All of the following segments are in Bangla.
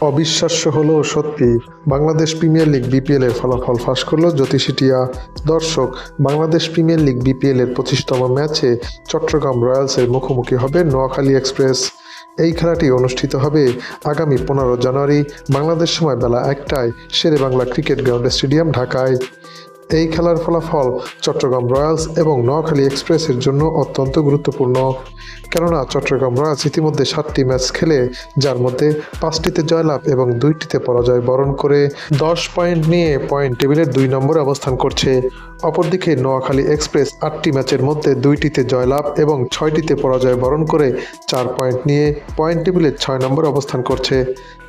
অবিশ্বাস্য হলেও সত্যি, বাংলাদেশ প্রিমিয়ার লিগ বিপিএল এর ফলাফল ফাঁস করল জ্যোতিষী টিয়া। দর্শক, বাংলাদেশ প্রিমিয়ার লিগ বিপিএল এর 25তম ম্যাচে চট্টগ্রাম রয়্যালসের মুখোমুখি হবে নোয়াখালী এক্সপ্রেস। এই খেলাটি অনুষ্ঠিত হবে আগামী 15 জানুয়ারি বাংলাদেশ সময় বেলা 1টায় শেরেবাংলা ক্রিকেট গ্রাউন্ড স্টেডিয়াম, ঢাকায়। এই খেলার ফলাফল চট্টগ্রাম রয়্যালস এবং নোয়াখালী এক্সপ্রেসের জন্য অত্যন্ত গুরুত্বপূর্ণ, কেননা চট্টগ্রাম রয়্যালস ইতিমধ্যে 7টি ম্যাচ খেলে যার মধ্যে 5টিতে জয়লাভ এবং 2টিতে পরাজয় বরণ করে 10 পয়েন্ট নিয়ে পয়েন্ট টেবিলের 2 নম্বরে অবস্থান করছে। অপরদিকে নোয়াখালী এক্সপ্রেস 8টি ম্যাচের মধ্যে 2টিতে জয়লাভ এবং 6টিতে পরাজয় বরণ করে 4 পয়েন্ট নিয়ে পয়েন্ট টেবিলের 6 নম্বরে অবস্থান করছে।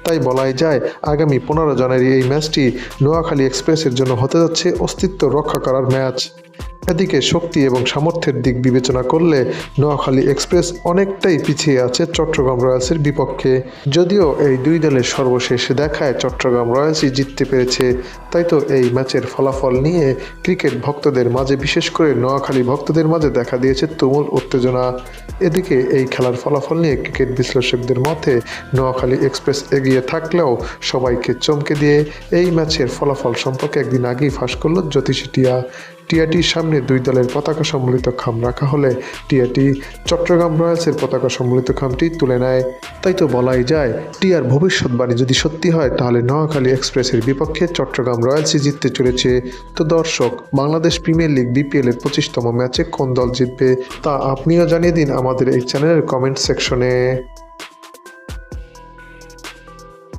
তাই বলাই যায় আগামী 15 জানুয়ারি এই ম্যাচটি নোয়াখালী এক্সপ্রেসের জন্য হতে যাচ্ছে অস্তিত্ব রক্ষা করার ম্যাচ। এদিকে শক্তি এবং সামর্থ্যের দিক বিবেচনা করলে নোয়াখালী এক্সপ্রেস অনেকটাই পিছিয়ে আছে চট্টগ্রাম রয়্যালসের বিপক্ষে। যদিও এই দুই দলের সর্বশেষ দেখায় চট্টগ্রাম রয়্যালসই জিততে পেরেছে, তাই তো এই ম্যাচের ফলাফল নিয়ে ক্রিকেট ভক্তদের মাঝে, বিশেষ করে নোয়াখালী ভক্তদের মাঝে দেখা দিয়েছে তুমুল উত্তেজনা। এদিকে এই খেলার ফলাফল নিয়ে ক্রিকেট বিশ্লেষকদের মতে নোয়াখালী এক্সপ্রেস এগিয়ে থাকলেও সবাইকে চমকে দিয়ে এই ম্যাচের ফলাফল সম্পর্কে একদিন আগেই ফাঁস করল জ্যোতিষী টিয়া। টিয়াটির সামনে দুই দলের পতাকা সম্বলিত খাম রাখা হলে টিয়াটি চট্টগ্রাম রয়্যালসের পতাকা সম্বলিত খামটি তুলে নেয়। তাই তো বলাই যায় টিয়ার ভবিষ্যৎবাণী যদি সত্যি হয় তাহলে নোয়াখালী এক্সপ্রেসের বিপক্ষে চট্টগ্রাম রয়্যালসই জিততে চলেছে। তো দর্শক, বাংলাদেশ প্রিমিয়ার লিগ বিপিএল এর 25তম ম্যাচে কোন দল জিতবে তা আপনিও জানিয়ে দিন আমাদের এই চ্যানেলের কমেন্ট সেকশনে।